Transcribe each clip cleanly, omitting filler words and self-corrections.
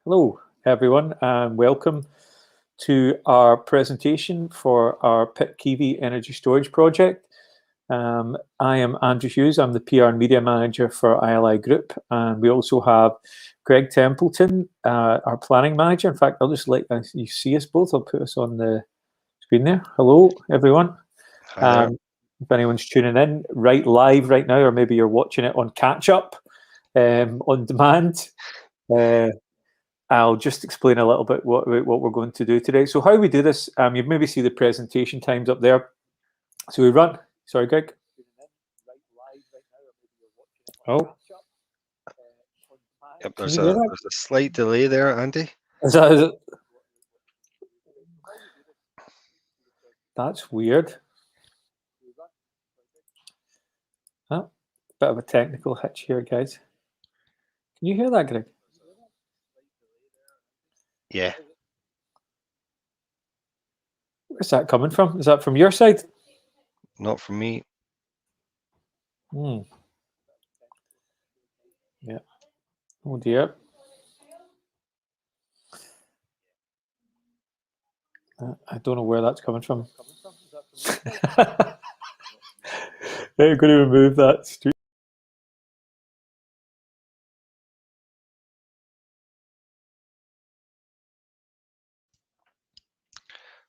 Hello, everyone, and welcome to our presentation for our Pitkevy energy storage project. I am Andrew Hughes. I'm the PR and Media Manager for ILI Group, and we also have Greg Templeton, our Planning Manager. In fact, I'll just let you see us both. I'll put us on the screen there. Hello, everyone. Hi there. If anyone's tuning in live right now, or maybe you're watching it on catch-up on demand, I'll just explain a little bit what we're going to do today. So how we do this, you maybe see the presentation times up there. So we run, sorry, Greg. Oh. Yep, there's a slight delay there, Andy. Is it? That's weird. Huh? Bit of a technical hitch here, guys. Can you hear that, Greg? Yeah. Where's that coming from? Is that from your side? Not from me. Yeah. Oh dear. I don't know where that's coming from. I'm going to remove that.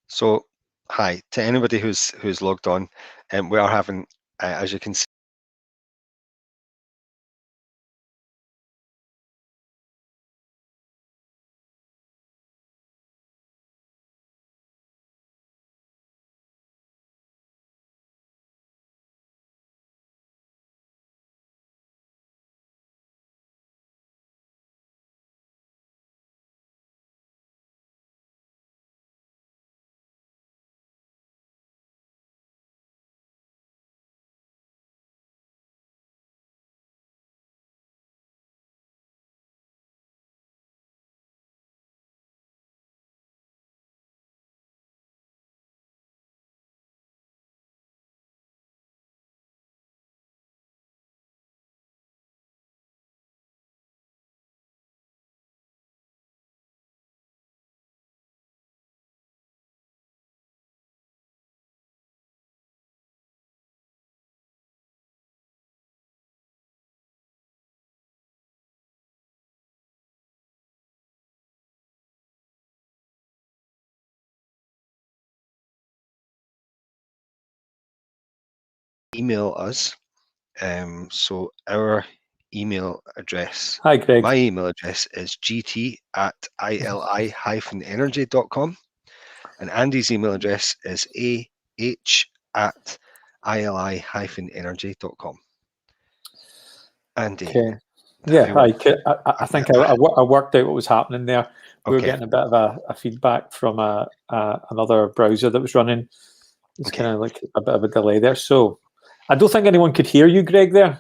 So, hi to anybody who's logged on, and we are having, as you can see, email us. So our email address. Hi, Greg. My email address is gt@ili-energy.com, and Andy's email address is ah@ili-energy.com. Andy. Okay. Yeah, I think I worked out what was happening there. We were getting a bit of a feedback from another browser that was running. It's kind of like a bit of a delay there. So I don't think anyone could hear you, Greg, there.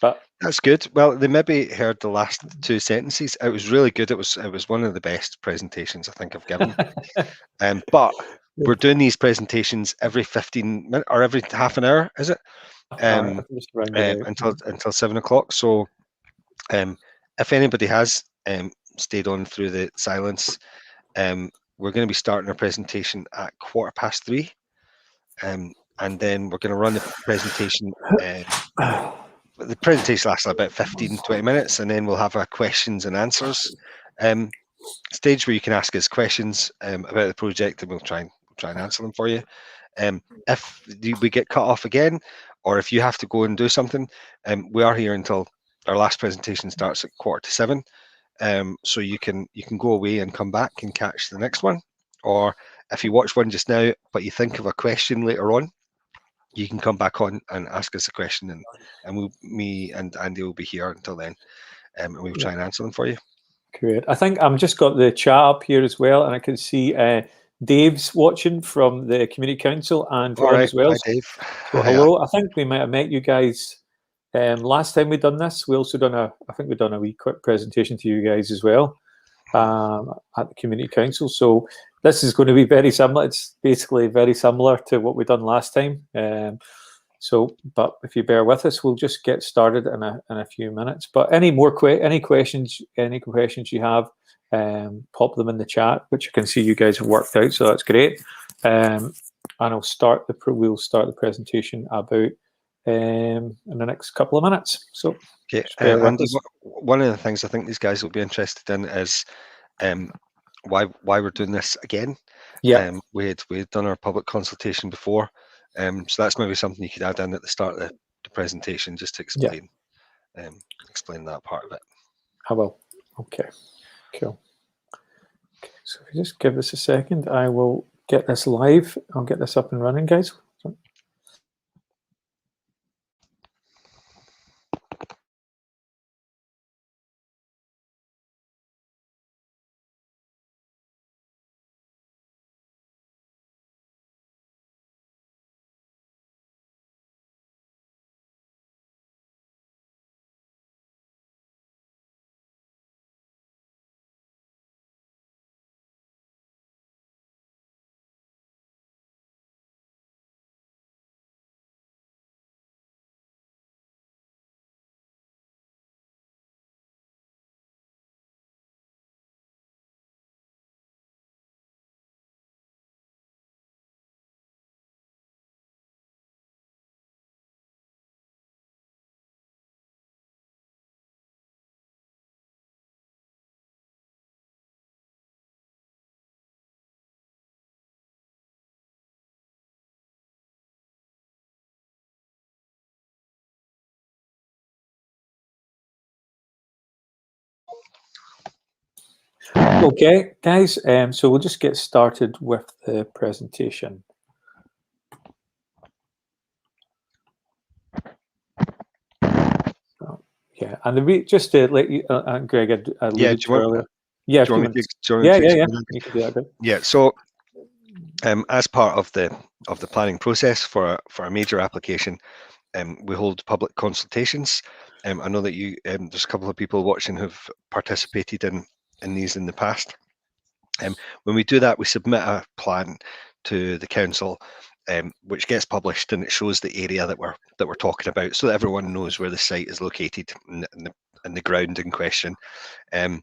But that's good. Well, they maybe heard the last two sentences. It was really good. It was one of the best presentations I think I've given. But we're doing these presentations every 15 minutes or every half an hour, is it? Until 7 o'clock. So if anybody has stayed on through the silence, we're going to be starting our presentation at 3:15, and then we're going to run the presentation. The presentation lasts about 15-20 minutes, and then we'll have a questions and answers stage where you can ask us questions about the project, and we'll try and answer them for you. If we get cut off again, or if you have to go and do something, we are here until our last presentation starts at 7:15. So you can go away and come back and catch the next one, or if you watch one just now but you think of a question later on, you can come back on and ask us a question, and me and Andy will be here until then, and we'll try and answer them for you. Great. I think I've just got the chat up here as well, and I can see Dave's watching from the Community Council and Ron as well. Hi, Dave. So hello. I think we might have met you guys last time we'd done this. We also I think we've done a wee quick presentation to you guys as well at the Community Council. So this is going to be very similar. It's basically very similar to what we've done last time. But if you bear with us, we'll just get started in a few minutes. But any questions you have, pop them in the chat, which I can see you guys have worked out, so that's great. And we'll start the presentation about in the next couple of minutes. So, okay, Andy, one of the things I think these guys will be interested in is why we're doing this again. Yeah, we had done our public consultation before, so that's maybe something you could add in at the start of the presentation, just to explain explain that part of it. I will. Okay, cool. Okay, so if you just give us a second, I will get this live. I'll get this up and running, guys. Okay, guys, so we'll just get started with the presentation. Yeah, and just to let you, Greg, I alluded to earlier. Yeah, you can do that. Yeah, so as part of the planning process for a major application, we hold public consultations. I know that there's a couple of people watching who've participated in these in the past. When we do that, we submit a plan to the council, which gets published, and it shows the area that we're talking about, so that everyone knows where the site is located in the ground in question. When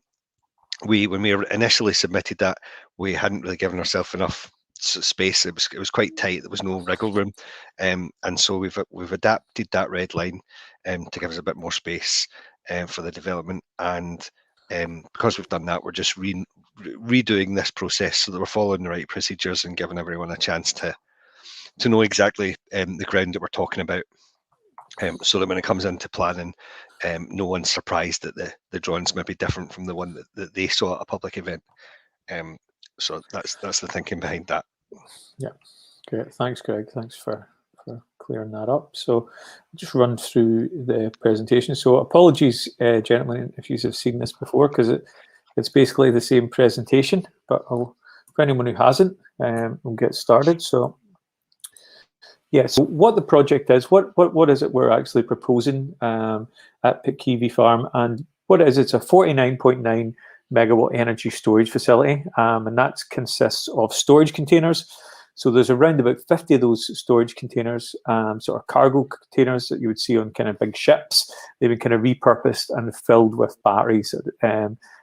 we initially submitted that, we hadn't really given ourselves enough space. It was quite tight. There was no wriggle room, and so we've adapted that red line to give us a bit more space for the development. And because we've done that, we're just redoing this process so that we're following the right procedures and giving everyone a chance to know exactly the ground that we're talking about, so that when it comes into planning, no one's surprised that the drawings may be different from the one that they saw at a public event. So that's the thinking behind that. Yeah, great. Thanks, Greg. Thanks for clearing that up. So I'll just run through the presentation. So apologies, gentlemen, if you have seen this before, because it's basically the same presentation, but for anyone who hasn't, we'll get started. So yeah, so what the project is, what is it we're actually proposing at Pitkevy Farm, and what it is, it's a 49.9 megawatt energy storage facility, and that consists of storage containers. So there's around about 50 of those storage containers, sort of cargo containers that you would see on kind of big ships. They've been kind of repurposed and filled with batteries.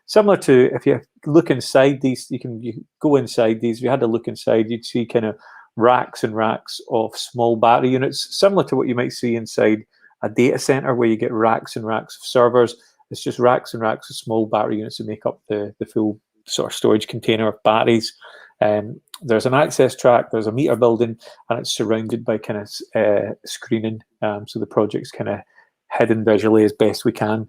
Similar to, if you look inside these, you go inside these, if you had to look inside, you'd see kind of racks and racks of small battery units, similar to what you might see inside a data center, where you get racks and racks of servers. It's just racks and racks of small battery units that make up the full sort of storage container of batteries. There's an access track, there's a meter building, and it's surrounded by kind of screening, so the project's kind of hidden visually as best we can.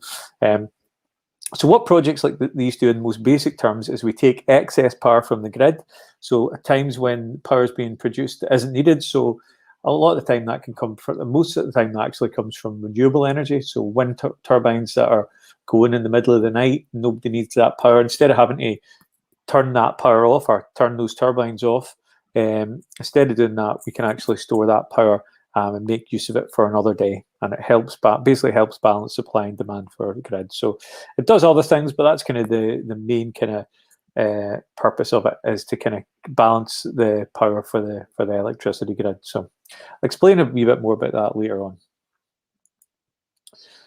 So what projects like these do in the most basic terms is we take excess power from the grid. So at times when power is being produced that isn't needed, so a lot of the time that can come from, most of the time that actually comes from renewable energy. So wind turbines that are going in the middle of the night, nobody needs that power. Instead of having to turn that power off or turn those turbines off, instead of doing that, we can actually store that power and make use of it for another day, and it basically helps balance supply and demand for the grid. So it does other things, but that's kind of the main kind of purpose of it, is to kind of balance the power for the electricity grid. So I'll explain a wee bit more about that later on.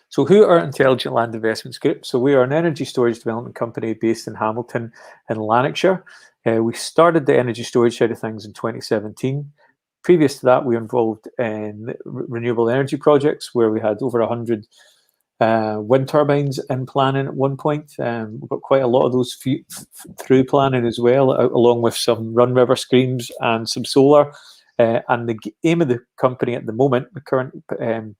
So So who are Intelligent Land Investments Group? So we are an energy storage development company based in Hamilton in Lanarkshire. We started the energy storage side of things in 2017. Previous to that, we were involved in renewable energy projects where we had over 100 wind turbines in planning at one point. We've got quite a lot of those through planning as well, along with some run river streams and some solar. And the aim of the company at the moment, the current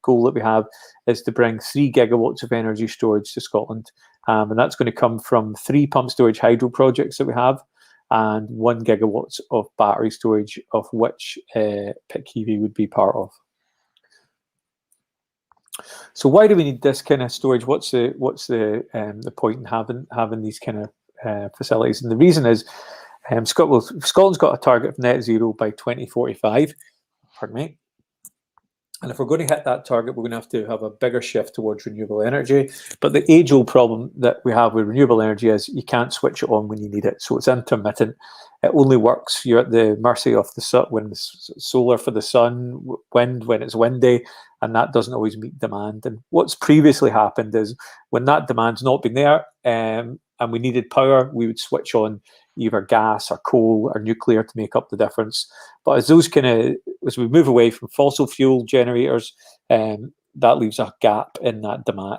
goal that we have, is to bring 3 gigawatts of energy storage to Scotland. And that's going to come from 3 pump storage hydro projects that we have, and 1 gigawatts of battery storage, of which Pitkevy would be part of. So why do we need this kind of storage? What's the point in having these kind of facilities? And the reason is, Scotland's got a target of net zero by 2045. Pardon me. And if we're going to hit that target, we're going to have a bigger shift towards renewable energy. But the age-old problem that we have with renewable energy is you can't switch it on when you need it. So it's intermittent. It only works. You're at the mercy of the sun, when it's solar for the sun, wind when it's windy, and that doesn't always meet demand. And what's previously happened is when that demand's not been there, and we needed power, we would switch on either gas or coal or nuclear to make up the difference. But as we move away from fossil fuel generators, that leaves a gap in that demand,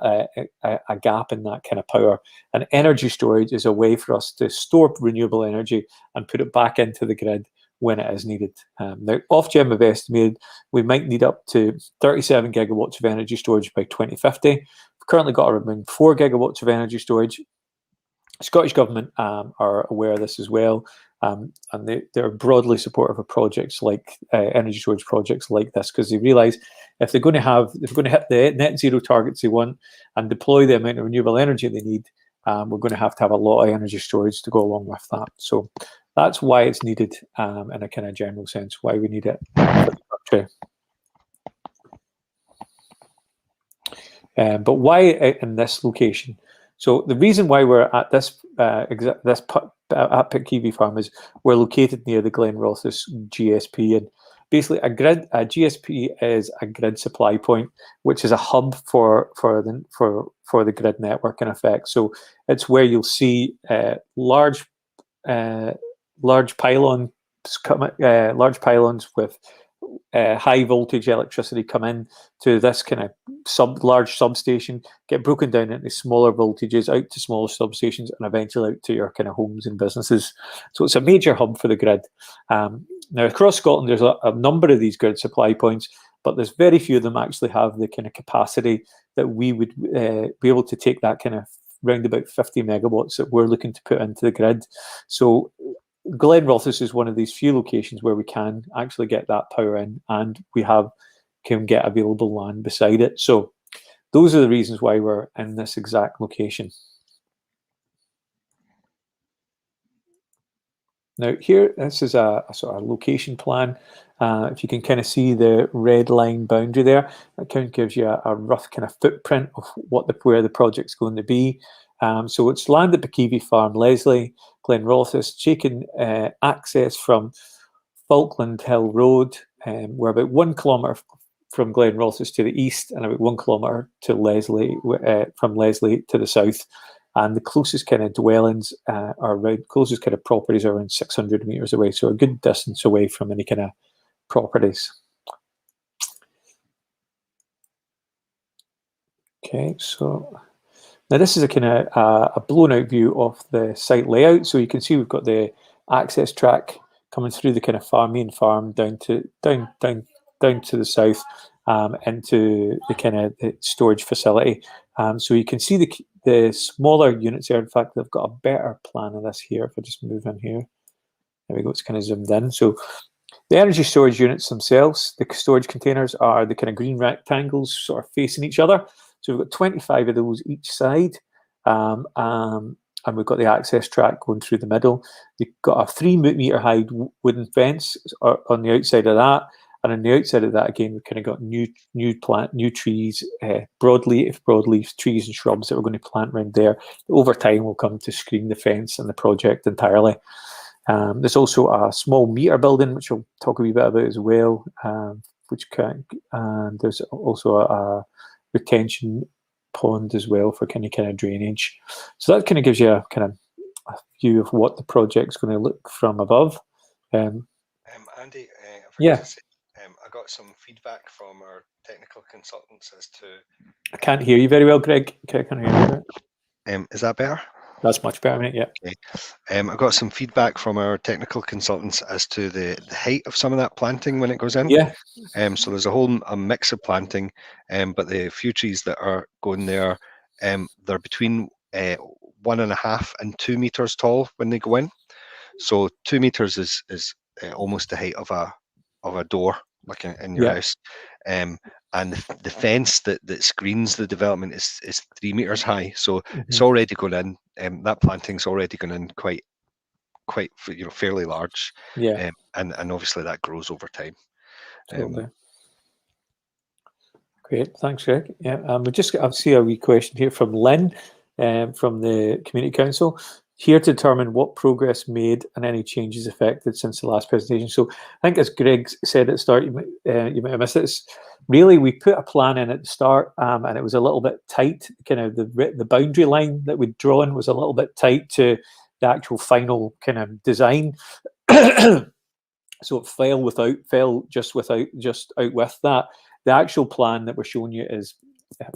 a gap in that kind of power. And energy storage is a way for us to store renewable energy and put it back into the grid when it is needed. Now, Ofgem have estimated we might need up to 37 gigawatts of energy storage by 2050. We've currently got around 4 gigawatts of energy storage. Scottish Government are aware of this as well, and they're broadly supportive of projects like energy storage projects like this, because they realise if they're going to hit the net zero targets they want and deploy the amount of renewable energy they need, we're going to have a lot of energy storage to go along with that. So that's why it's needed in a kind of general sense, why we need it for the country. But why in this location? So the reason why we're at this at Pitkevy Farm is we're located near the Glenrothes GSP, and basically a GSP is a grid supply point, which is a hub for the grid network in effect. So it's where you'll see large pylons with high voltage electricity come in to this kind of large substation, get broken down into smaller voltages, out to smaller substations, and eventually out to your kind of homes and businesses. So it's a major hub for the grid. Now across Scotland, there's a number of these grid supply points, but there's very few of them actually have the kind of capacity that we would be able to take that kind of round about 50 megawatts that we're looking to put into the grid. So Glenrothes is one of these few locations where we can actually get that power in, and we can get available land beside it. So those are the reasons why we're in this exact location. Now here, this is a sort of location plan. If you can kind of see the red line boundary there, that kind of gives you a rough kind of footprint of where the project's going to be. So it's land at Pitkevy Farm, Leslie, Glenrothes, taking access from Falkland Hill Road. We're about 1 kilometre from Glenrothes to the east, and about 1 kilometre to Leslie, from Leslie to the south. And the closest kind of dwellings closest kind of properties are around 600 metres away, so a good distance away from any kind of properties. Okay, so now this is a kind of a blown out view of the site layout. So you can see we've got the access track coming through the kind of main farm down to the south, into the kind of the storage facility. So you can see the smaller units there. In fact, they've got a better plan of this here. If I just move in here, there we go. It's kind of zoomed in. So the energy storage units themselves, the storage containers, are the kind of green rectangles sort of facing each other. So we've got 25 of those each side, and we've got the access track going through the middle. We've got a 3 metre high wooden fence on the outside of that, and on the outside of that again, we've kind of got new trees, broadleaf trees and shrubs that we're going to plant around there. Over time, will come to screen the fence and the project entirely. There's also a small meter building, which I'll talk a wee bit about as well. And there's also a retention pond as well for kind of drainage. So that kind of gives you a kind of a view of what the project's going to look from above. Andy, I Yeah. forgot to say, I got some feedback from our technical consultants as to. I can't hear you very well, Greg. Can I hear you? Is that better? That's much better, mate. Yeah. Okay. I got some feedback from our technical consultants as to the height of some of that planting when it goes in. Yeah. So there's a mix of planting, but the few trees that are going there, they're between 1.5 and 2 meters tall when they go in. So 2 meters is almost the height of a door, like in your house. And the fence that screens the development is 3 meters high. So it's already going in. That planting's already going in quite fairly large. Yeah. And obviously that grows over time. Totally. Great, thanks, Greg. Yeah, I'll see a wee question here from Lynn, from the Community Council. Here to determine what progress made and any changes affected since the last presentation. So I think, as Greg said at the start, you might have missed it. Really, we put a plan in at the start, and it was a little bit tight. Kind of the boundary line that we'd drawn was a little bit tight to the actual final kind of design. So it fell just out with that. The actual plan that we're showing you is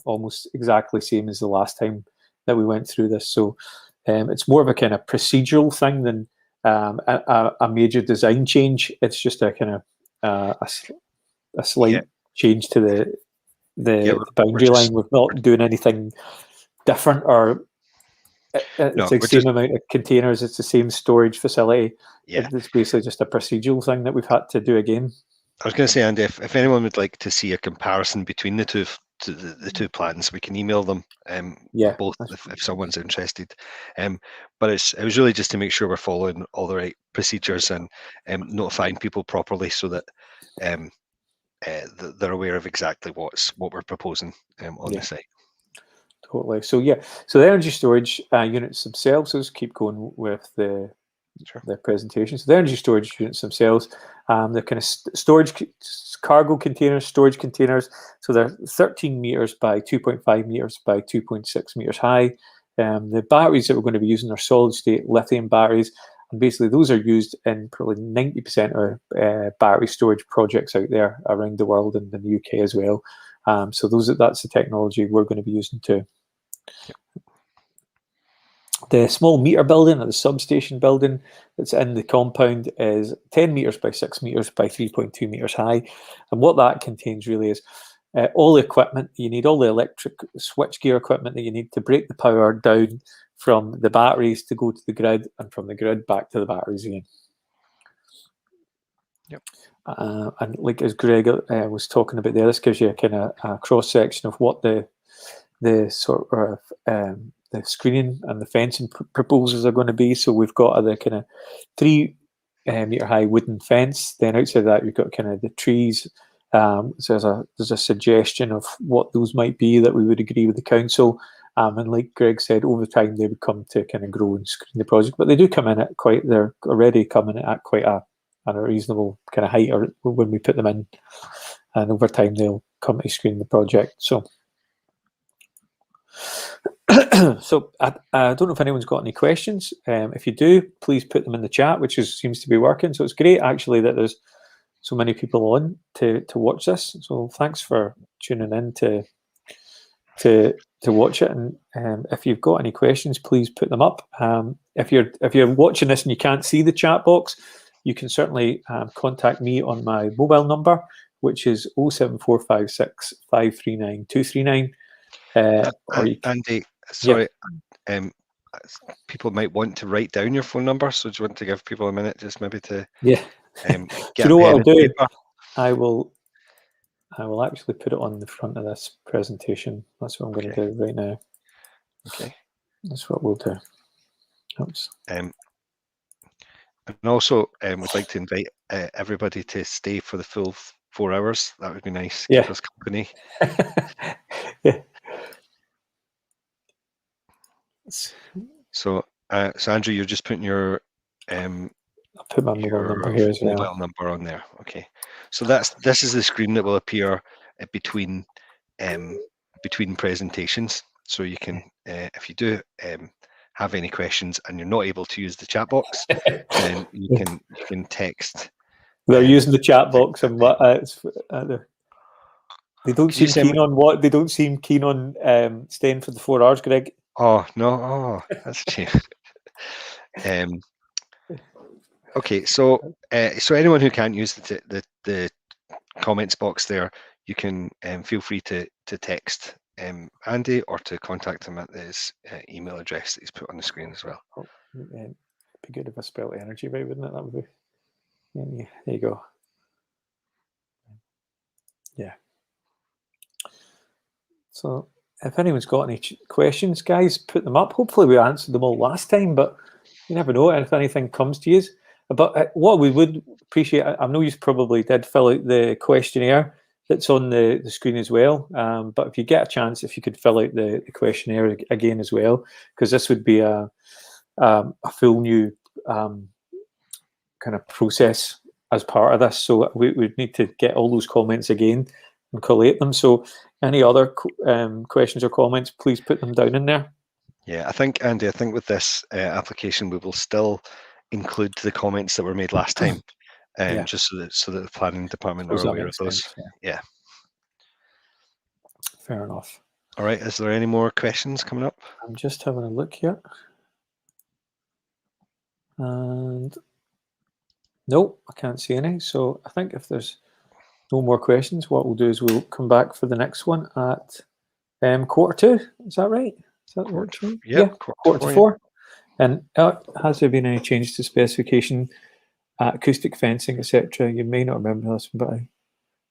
almost exactly the same as the last time that we went through this. So it's more of a kind of procedural thing than a major design change. It's just a kind of a slight change to the boundary line. We're not doing anything different, or it's the same amount of containers. It's the same storage facility. Yeah. It's basically just a procedural thing that we've had to do again. I was going to say, Andy, if anyone would like to see a comparison between the two plans, we can email them. Both if someone's interested. But it was really just to make sure we're following all the right procedures and notifying people properly, so that they're aware of exactly what we're proposing on the site. Totally. So so the energy storage units themselves, let's keep going with the presentation. So the energy storage units themselves, they're kind of storage cargo containers, storage containers. So they're 13 meters by 2.5 meters by 2.6 meters high. The batteries that we're going to be using are solid state lithium batteries. And basically those are used in probably 90% of battery storage projects out there around the world and in the UK as well. So that's the technology we're going to be using too. The small meter building, or the substation building that's in the compound, is 10 meters by 6 meters by 3.2 meters high. And what that contains really is all the equipment you need, all the electric switchgear equipment that you need to break the power down from the batteries to go to the grid, and from the grid back to the batteries again. And like as Greg was talking about there, this gives you a kind of a cross section of what the sort of the screening and the fencing proposals are going to be. So we've got the kind of 3 meter high wooden fence. Then outside of that, you've got kind of the trees. So there's a suggestion of what those might be that we would agree with the council. And like Greg said, over time they would come to kind of grow and screen the project. But they do come in at they're already coming at quite a reasonable kind of height, or when we put them in, and over time they'll come to screen the project. So so I don't know if anyone's got any questions. If you do, please put them in the chat, which seems to be working. So it's great actually that there's so many people on to watch this. So thanks for tuning in to watch it. And if you've got any questions, please put them up. If you're watching this and you can't see the chat box, you can certainly contact me on my mobile number, which is 07456 539 239. Andy, sorry, people might want to write down your phone number, so do you want to give people a minute, just maybe to get do you know what I'll do? Paper? I will actually put it on the front of this presentation. That's what I'm going to do right now. Okay, that's what we'll do. Oops. And also, we'd like to invite everybody to stay for the full 4 hours. That would be nice. Keep us company. So Andrew, you're just putting your I'll put my mobile number here as well. Mobile number on there. Okay. So this is the screen that will appear between between presentations. So you can, if you do have any questions and you're not able to use the chat box, then you can text. They're using the chat box and what they don't seem keen on what they don't seem keen on staying for the 4 hours, Greg. Oh no! Oh, that's a shame. Okay, so anyone who can't use the comments box there, you can feel free to text Andy or to contact him at his email address that he's put on the screen as well. Oh, it'd be good if I spelled energy right, wouldn't it? That would be. Yeah, there you go. Yeah. So if anyone's got any questions, guys, put them up. Hopefully we answered them all last time, but you never know if anything comes to you. But what we would appreciate, I know you probably did fill out the questionnaire that's on the screen as well. But if you get a chance, if you could fill out the questionnaire again as well, because this would be a full new kind of process as part of this. So we would need to get all those comments again and collate them. So any other questions or comments, please put them down in there. Yeah, Andy, I think with this application, we will still include the comments that were made last time, just so that the planning department are aware of those. Sense, yeah. Fair enough. All right, is there any more questions coming up? I'm just having a look here. And no, I can't see any. So I think if there's no more questions, what we'll do is we'll come back for the next one at 2:15. Is that right? Is that what you're saying? Yeah, 3:45. And has there been any changes to specification, acoustic fencing, etc.? You may not remember this, but I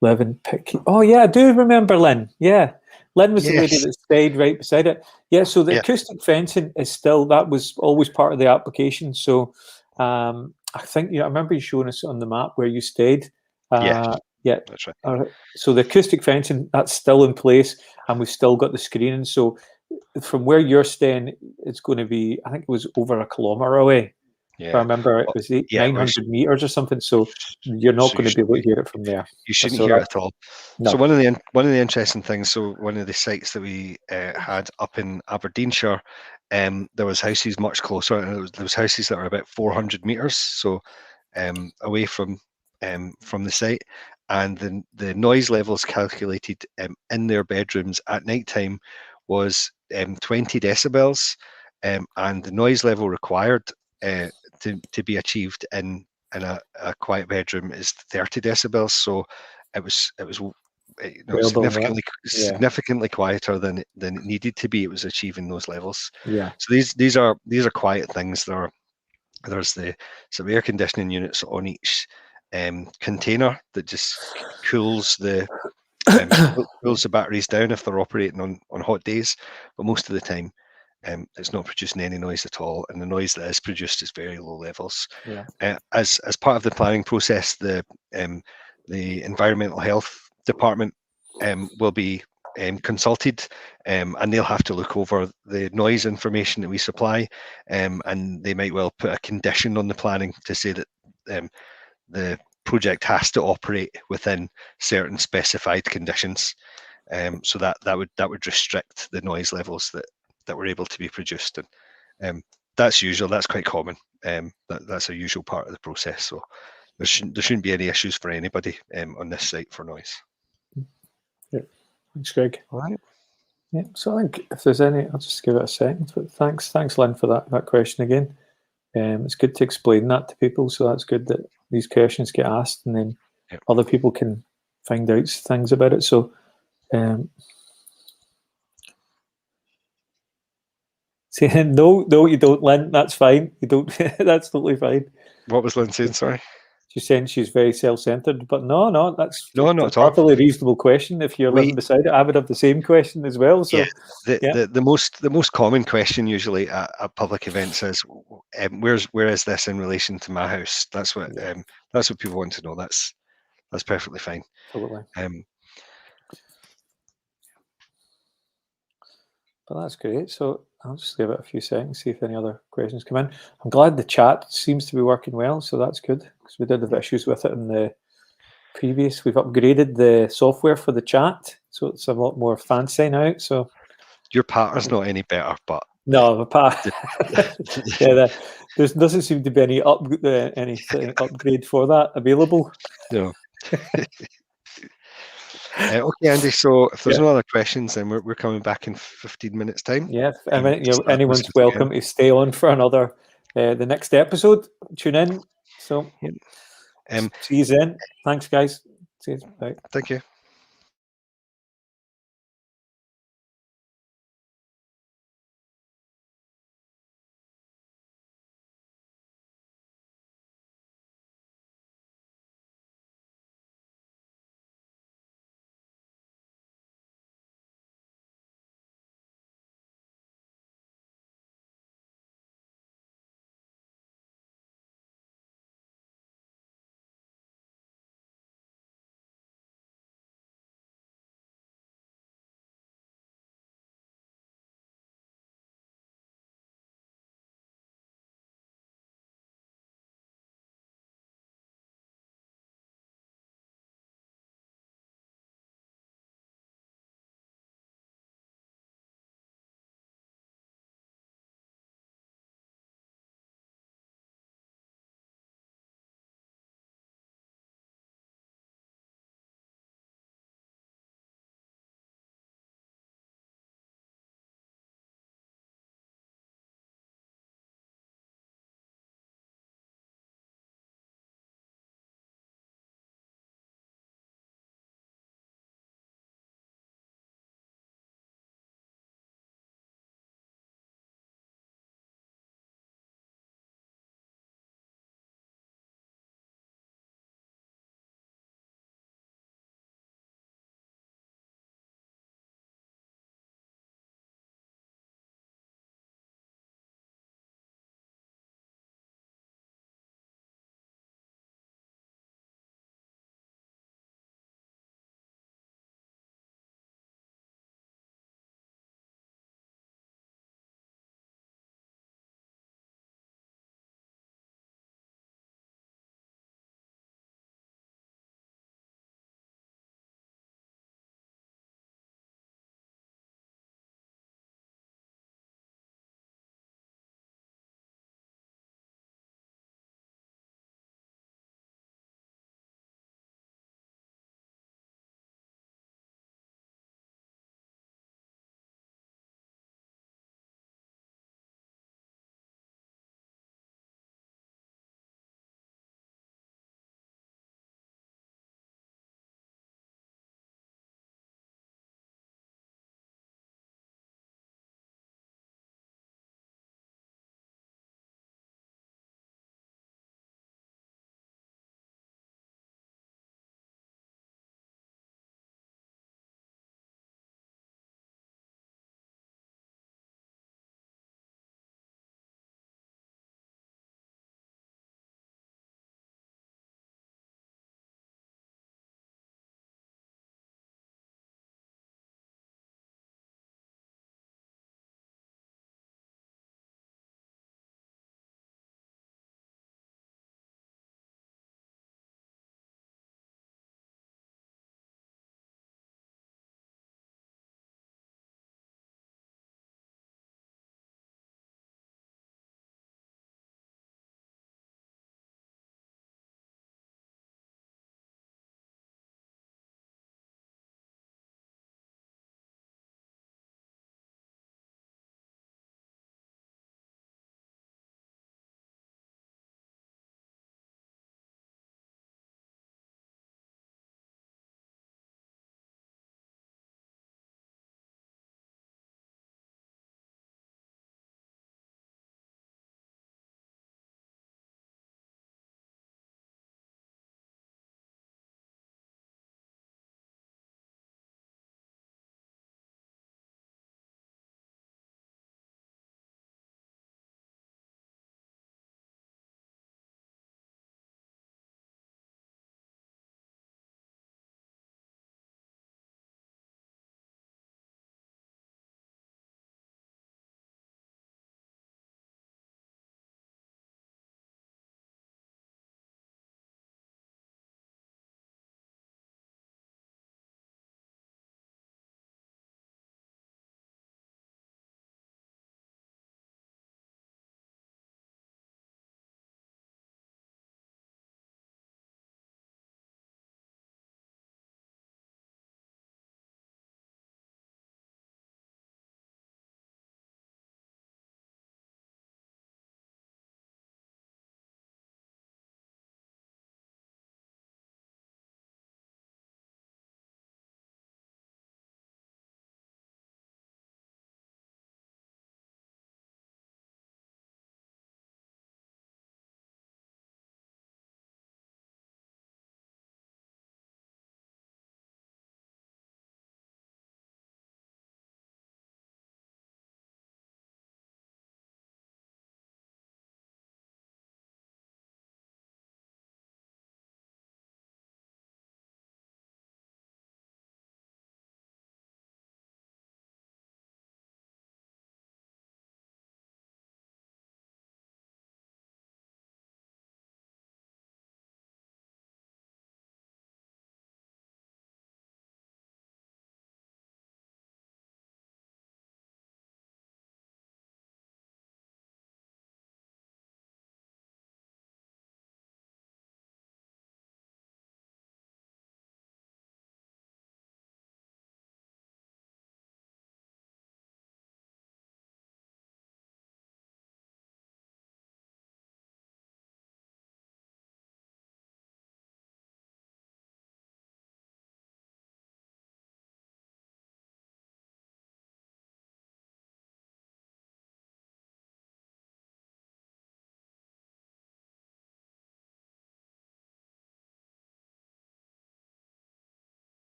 live in Pitkevy. Oh yeah, I do remember Lynn. Yeah, Lynn was the lady that stayed right beside it. Yeah, so the acoustic fencing is still, that was always part of the application. So I think, I remember you showing us on the map where you stayed. Yeah, that's right. So the acoustic fencing, that's still in place, and we've still got the screening. So from where you're staying, it's going to be, I think it was over 1 kilometre away. Yeah, if I remember it was 900 meters or something. So you're not going to be able to hear it from there. You shouldn't hear it at all. No. So one of the interesting things. So one of the sites that we had up in Aberdeenshire, there was houses much closer, and there was houses that were about 400 meters, so away from the site, and the noise levels calculated in their bedrooms at night time was 20 decibels, and the noise level required to be achieved in a quiet bedroom is 30 decibels. So it was significantly quieter than it needed to be. It was achieving those levels. Yeah. So these are quiet things. There's the some air conditioning units on each container that just cools the batteries down if they're operating on hot days, but most of the time it's not producing any noise at all, and the noise that is produced is very low levels. Yeah. As part of the planning process, the environmental health department will be consulted, and they'll have to look over the noise information that we supply, and they might well put a condition on the planning to say that the project has to operate within certain specified conditions. So that would restrict the noise levels that were able to be produced, and that's usual. That's quite common. That's a usual part of the process. So there shouldn't be any issues for anybody on this site for noise. Yeah. Thanks, Greg. All right. Yeah. So I think if there's any, I'll just give it a second. But thanks, Lynn, for that question again. It's good to explain that to people. So that's good that these questions get asked, and then other people can find out things about it. So. No, you don't, Lynn. That's fine. You don't. That's totally fine. What was Lynn saying? Sorry. She's saying she's very self-centered, but no, that's not a perfectly reasonable question. If you're living beside it, I would have the same question as well. So the most common question usually at public events is, where is this in relation to my house? That's what people want to know. That's perfectly fine. Totally. But that's great. So I'll just give it a few seconds, see if any other questions come in. I'm glad the chat seems to be working well, so that's good, because we did have issues with it in the previous. We've upgraded the software for the chat, so it's a lot more fancy now. So Your pattern's not any better, but no, yeah, there doesn't seem to be anything upgrade for that available. no. Okay, Andy. So if there's Yeah. no other questions, then we're coming back in 15 minutes' time. Yeah, Start the anyone's process welcome again. to stay on for another the next episode. Tune in. So Yep. see you then. Thanks, guys. See you. Bye. Thank you.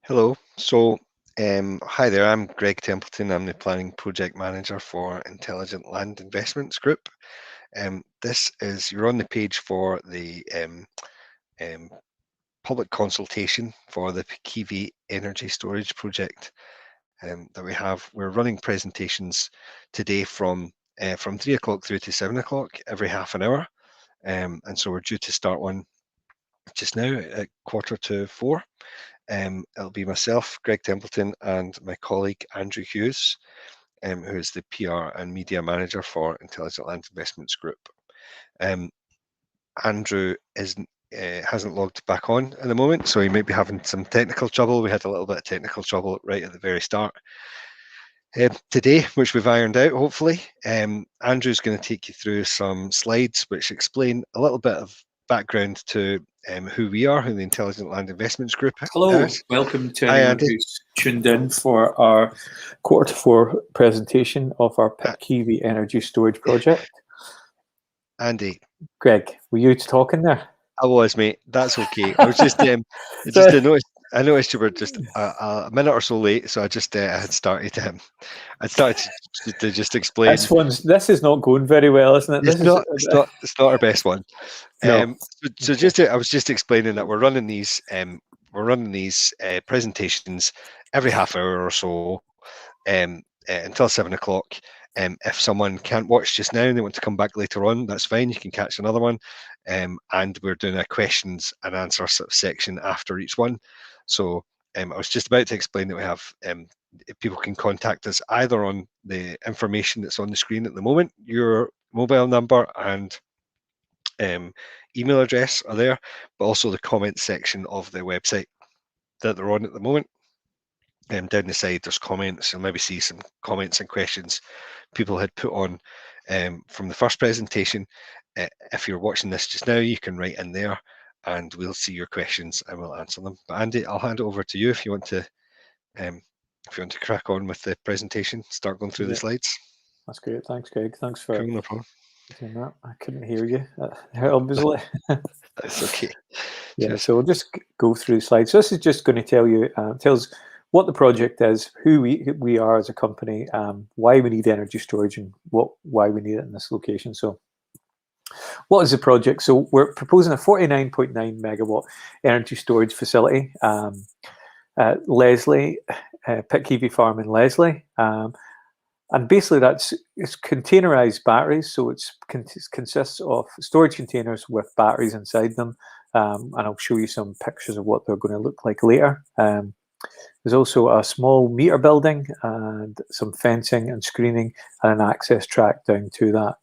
Hello. So, hi there. I'm Greg Templeton. I'm the Planning Project Manager for Intelligent Land Investments Group. You're on the page for the public consultation for the Pitkevy energy storage project that we have. We're running presentations today from 3 o'clock through to 7 o'clock every half an hour. And so we're due to start one just now at 3:45. It'll be myself, Greg Templeton, and my colleague Andrew Hughes, who is the PR and Media Manager for Intelligent Land Investments Group. Andrew hasn't logged back on at the moment, so he might be having some technical trouble. We had a little bit of technical trouble right at the very start. Today, which we've ironed out, hopefully, Andrew's going to take you through some slides which explain a little bit of background to who we are, who the Intelligent Land Investments Group Hello, is. welcome to Hi, anyone Andy. who's tuned in for our 4:45 presentation of our Pitkevy energy storage project. Andy. Greg, were you talking there? I was, mate. That's okay. I was just, I noticed you were just a minute or so late, so I had started to just explain. This is not going very well, isn't it? It's not our best one. No. I was just explaining that we're running these presentations every half hour or so until 7 o'clock. If someone can't watch just now and they want to come back later on, that's fine. You can catch another one. And we're doing a questions and answer sort of section after each one. So I was just about to explain that we have people can contact us either on the information that's on the screen at the moment, your mobile number and email address are there, but also the comments section of the website that they're on at the moment. Down the side, there's comments. You'll maybe see some comments and questions people had put on from the first presentation. If you're watching this just now, you can write in there and we'll see your questions and we'll answer them. But Andy, I'll hand it over to you if you want to crack on with the presentation, start going through the slides. That's great. Thanks, Greg. Thanks for cool, no problem. doing that. I couldn't hear you, obviously. That's okay. Yeah, so we'll just go through slides. So this is just going to tell you, tells what the project is, who we are as a company, why we need energy storage, and why we need it in this location. So, what is the project? So we're proposing a 49.9 megawatt energy storage facility at Leslie, Pitkevy Farm in Leslie. And basically it's containerized batteries. So it consists of storage containers with batteries inside them. And I'll show you some pictures of what they're going to look like later. There's also a small meter building and some fencing and screening and an access track down to that.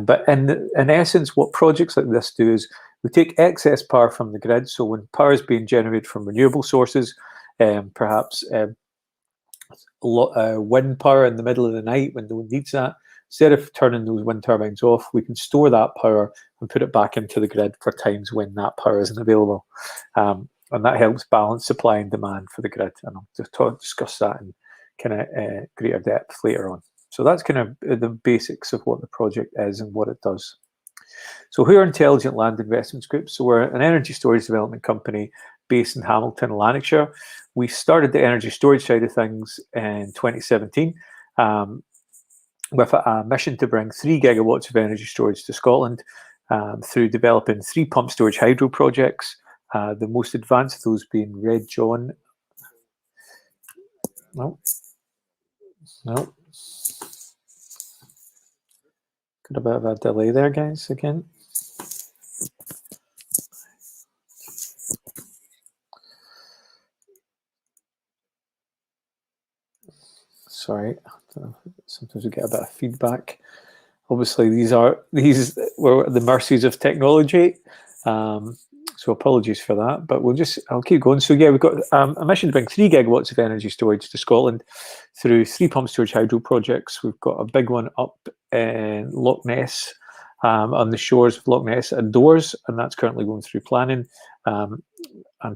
But in essence, what projects like this do is we take excess power from the grid. So when power is being generated from renewable sources, perhaps wind power in the middle of the night when no one needs that, instead of turning those wind turbines off, we can store that power and put it back into the grid for times when that power isn't available. And that helps balance supply and demand for the grid. And I'll just discuss that in kind of greater depth later on. So that's kind of the basics of what the project is and what it does. So who are Intelligent Land Investments Group? So we're an energy storage development company based in Hamilton, Lanarkshire. We started the energy storage side of things in 2017 with a mission to bring 3 gigawatts of energy storage to Scotland through developing 3 pump storage hydro projects. The most advanced of those being Red John. No. Got a bit of a delay there, guys, again. Sorry, sometimes we get a bit of feedback. Obviously, these were the mercies of technology. So apologies for that, but I'll keep going. So yeah, we've got a mission to bring 3 gigawatts of energy storage to Scotland through 3 pump storage hydro projects. We've got a big one up in Loch Ness, on the shores of Loch Ness and Doors, and that's currently going through planning. And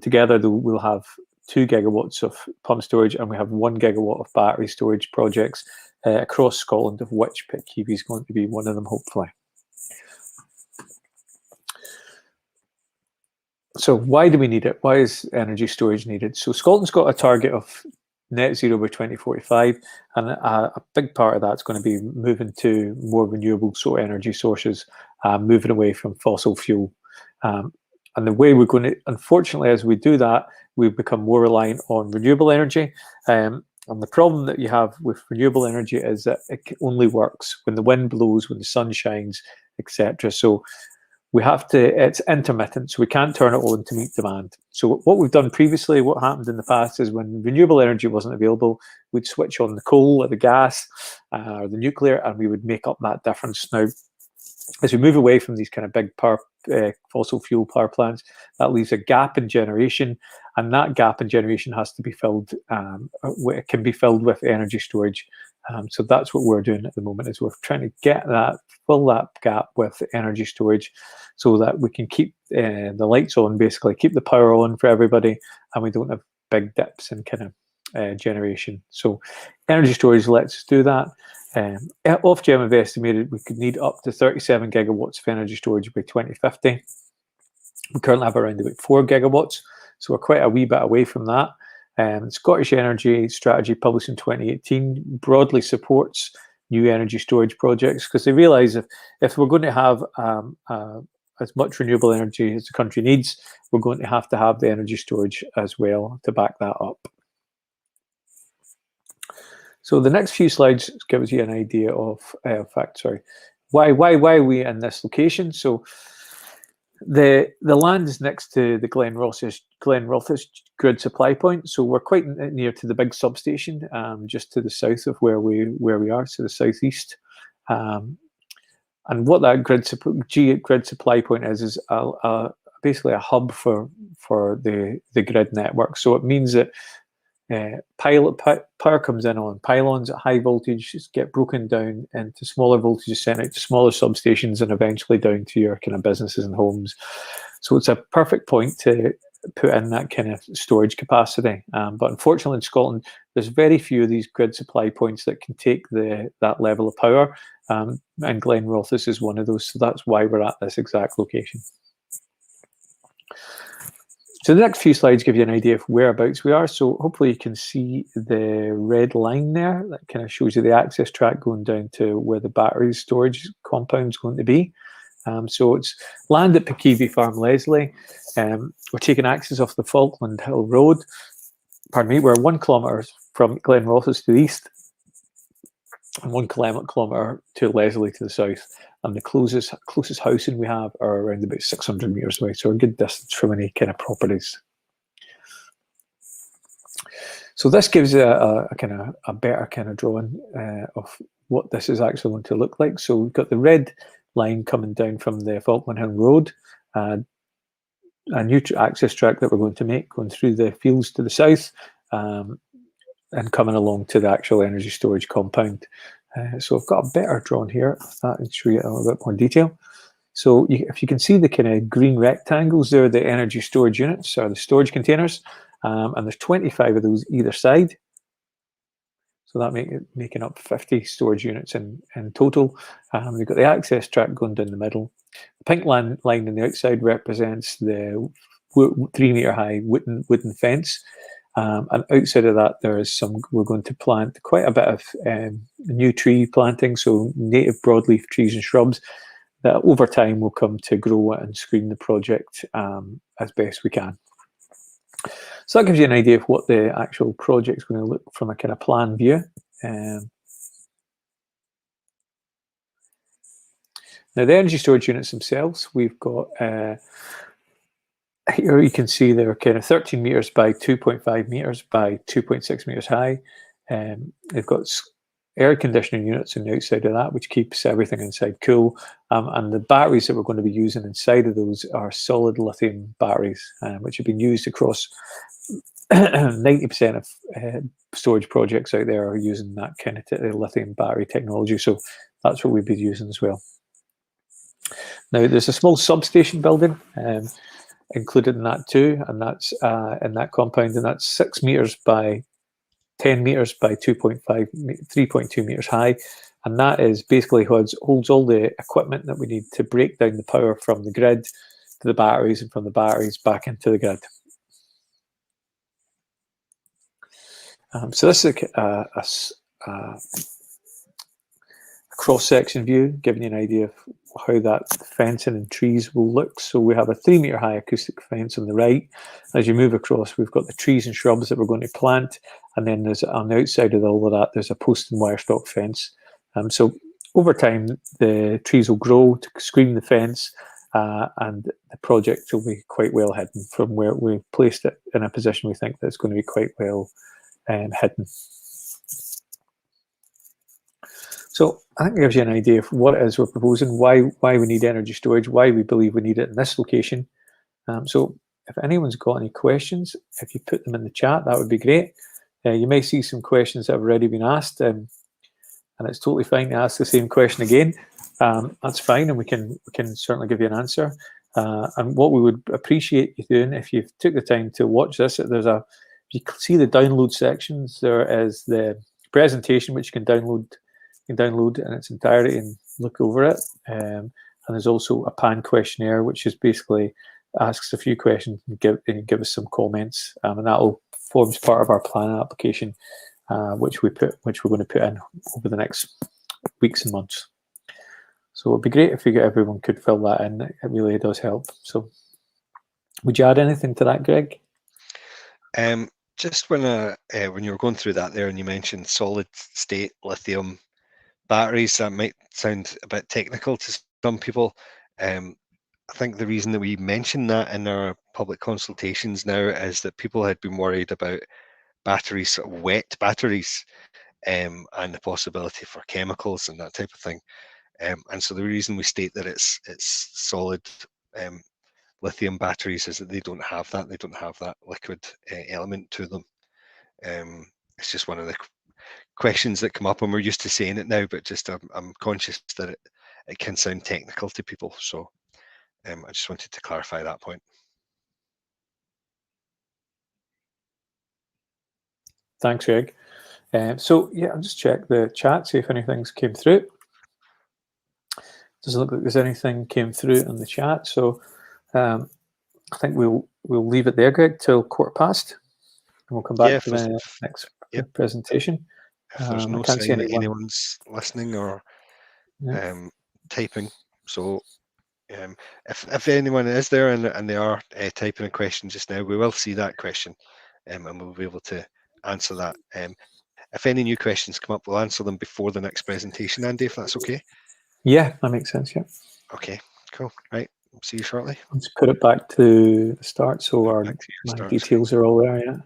together we'll have 2 gigawatts of pump storage, and we have 1 gigawatt of battery storage projects across Scotland, of which Pitkevy is going to be one of them, hopefully. So why do we need it? Why is energy storage needed? So Scotland's got a target of net zero by 2045, and a big part of that's going to be moving to more renewable energy sources, moving away from fossil fuel. And the way we're going to, unfortunately, as we do that, we become more reliant on renewable energy. And the problem that you have with renewable energy is that it only works when the wind blows, when the sun shines, etc. So we have to, it's intermittent, so we can't turn it on to meet demand. So what we've done previously, what happened in the past is when renewable energy wasn't available, we'd switch on the coal or the gas or the nuclear, and we would make up that difference. Now, as we move away from these kind of big fossil fuel power plants, that leaves a gap in generation, and that gap in generation has to be filled. It can be filled with energy storage. So that's what we're doing at the moment, is we're trying to get that, fill that gap with energy storage, so that we can keep the lights on, basically keep the power on for everybody, and we don't have big dips in kind of generation. So energy storage lets us do that. Ofgem have estimated we could need up to 37 gigawatts of energy storage by 2050. We currently have around about 4 gigawatts, so we're quite a wee bit away from that. Scottish Energy Strategy, published in 2018, broadly supports new energy storage projects, because they realise if we're going to have as much renewable energy as the country needs, we're going to have the energy storage as well to back that up. So the next few slides gives you an idea of, why are we in this location? So the land is next to the Glen Rothes grid supply point, so we're quite near to the big substation, just to the south of where we are, so the southeast. And what that grid supply point is basically a hub for the grid network. So it means that power comes in on pylons at high voltage, get broken down into smaller voltages, sent out to smaller substations, and eventually down to your kind of businesses and homes. So it's a perfect point to put in that kind of storage capacity. But unfortunately in Scotland, there's very few of these grid supply points that can take that level of power. And Glen Rothes is one of those. So that's why we're at this exact location. So the next few slides give you an idea of whereabouts we are. So hopefully you can see the red line there. That kind of shows you the access track going down to where the battery storage compound is going to be. So it's land at Pitkevy Farm Leslie. We're taking access off the Falkland Hill Road. Pardon me, we're 1 kilometre from Glen Rothes to the east, and 1 kilometre to Leslie to the south. And the closest housing we have are around about 600 metres away, so a good distance from any kind of properties. So this gives a better kind of drawing of what this is actually going to look like. So we've got the red line coming down from the Falkland Hill Road, a new access track that we're going to make, going through the fields to the south, and coming along to the actual energy storage compound. So I've got a better drawn here. That will show you a little bit more detail. So if you can see the kind of green rectangles, they're the energy storage units, or the storage containers, and there's 25 of those either side. So that making up 50 storage units in total. We've got the access track going down the middle. The pink line on the outside represents the 3 metre high wooden fence. And outside of that, we're going to plant quite a bit of new tree planting, so native broadleaf trees and shrubs that over time will come to grow and screen the project as best we can. So that gives you an idea of what the actual project is going to look from a kind of plan view. Now the energy storage units themselves, we've got here you can see they're kind of 13 metres by 2.5 metres by 2.6 metres high. They've got air conditioning units on the outside of that, which keeps everything inside cool. And the batteries that we're going to be using inside of those are solid lithium batteries, which have been used across 90% of storage projects out there are using that kind of lithium battery technology. So that's what we'd be using as well. Now there's a small substation building included in that too, and that's in that compound, and that's 6 metres by 10 metres by 3.2 metres high, and that is basically holds all the equipment that we need to break down the power from the grid to the batteries, and from the batteries back into the grid. So this is a cross-section view, giving you an idea of how that fencing and trees will look. So we have a 3-metre high acoustic fence on the right. As you move across, we've got the trees and shrubs that we're going to plant, and then there's on the outside of all of that, there's a post and wire stock fence. So over time, the trees will grow to screen the fence, and the project will be quite well hidden from where we've placed it in a position we think that's going to be quite well hidden. So I think it gives you an idea of what it is we're proposing, why we need energy storage, why we believe we need it in this location. So if anyone's got any questions, if you put them in the chat, that would be great. You may see some questions that have already been asked, and it's totally fine to ask the same question again. That's fine, and we can certainly give you an answer. And what we would appreciate you doing, if you took the time to watch this, if you see the download sections, there is the presentation which you can download in its entirety and look over it. And there's also a PAN questionnaire, which is basically asks a few questions and give us some comments, and that all forms part of our plan application, which we're going to put in over the next weeks and months. So it'd be great if everyone could fill that in. It really does help. So, would you add anything to that, Greg? Just when you were going through that there, and you mentioned solid state lithium batteries, that might sound a bit technical to some people. I think the reason that we mentioned that in our public consultations now is that people had been worried about batteries, sort of wet batteries, and the possibility for chemicals and that type of thing. And so the reason we state that it's solid lithium batteries is that they don't have that. They don't have that liquid element to them. It's just one of the questions that come up, and we're used to saying it now, but just I'm conscious that it can sound technical to people. So I just wanted to clarify that point. Thanks, Greg. So yeah, I'll just check the chat, see if anything's came through. Doesn't look like there's anything came through in the chat, so I think we'll leave it there, Greg, till 15:15, and we'll come back to the next presentation. If there's no sign that anyone's listening or typing, so if anyone is there and they are typing a question just now, we will see that question, and we'll be able to answer that. If any new questions come up, we'll answer them before the next presentation, Andy, if that's okay. Yeah, that makes sense. Yeah. Okay, cool. Right, we'll see you shortly. Let's put it back to the start, so my details are all there. Yeah.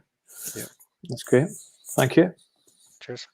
Yeah. That's great. Thank you. Cheers.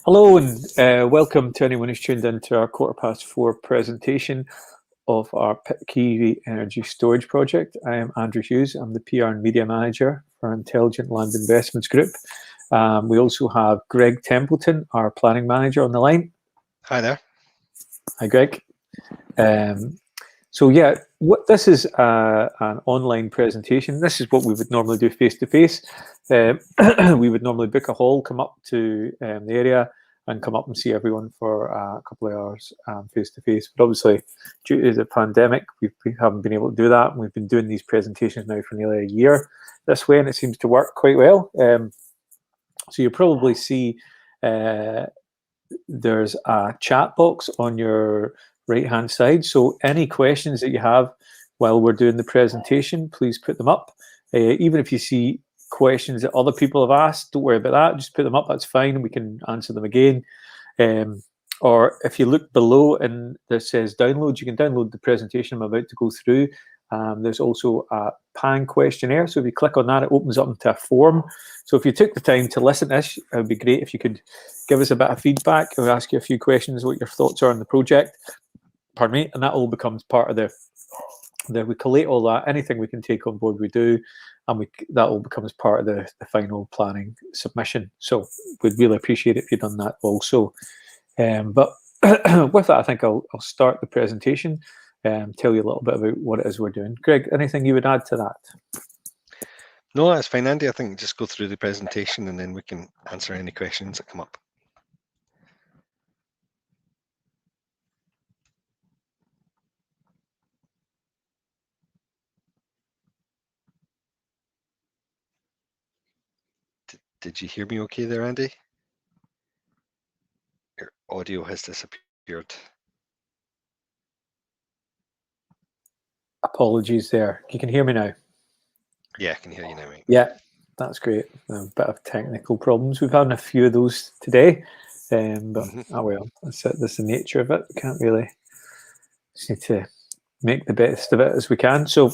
Hello and welcome to anyone who's tuned into our 4:15 presentation of our Pitkevy Energy Storage Project. I am Andrew Hughes. I'm the PR and Media Manager for Intelligent Land Investments Group. We also have Greg Templeton, our Planning Manager, on the line. Hi there. Hi, Greg. So yeah, this is an online presentation. This is what we would normally do face-to-face. We would normally book a hall, come up to the area and come up and see everyone for a couple of hours face-to-face. But obviously, due to the pandemic, we haven't been able to do that. And we've been doing these presentations now for nearly a year this way, and it seems to work quite well. So you'll probably see there's a chat box on your right-hand side. So any questions that you have while we're doing the presentation, please put them up. Even if you see questions that other people have asked, don't worry about that. Just put them up. That's fine. We can answer them again. Or if you look below and there says download, you can download the presentation I'm about to go through. There's also a PAN questionnaire. So if you click on that, it opens up into a form. So if you took the time to listen to this, it would be great if you could give us a bit of feedback. I'll ask you a few questions, what your thoughts are on the project. Pardon me, and that all becomes part of we collate all that. Anything we can take on board, we do, and that all becomes part of the final planning submission. So we'd really appreciate it if you'd done that also. But with that, I think I'll start the presentation and tell you a little bit about what it is we're doing. Greg, anything you would add to that? No, that's fine, Andy. I think just go through the presentation and then we can answer any questions that come up. Did you hear me okay there, Andy? Your audio has disappeared. Apologies there. You can hear me now? Yeah, I can hear you now, mate. Yeah, that's great. A bit of technical problems. We've had a few of those today, but oh well, that's the nature of it. We can't really just need to make the best of it as we can. So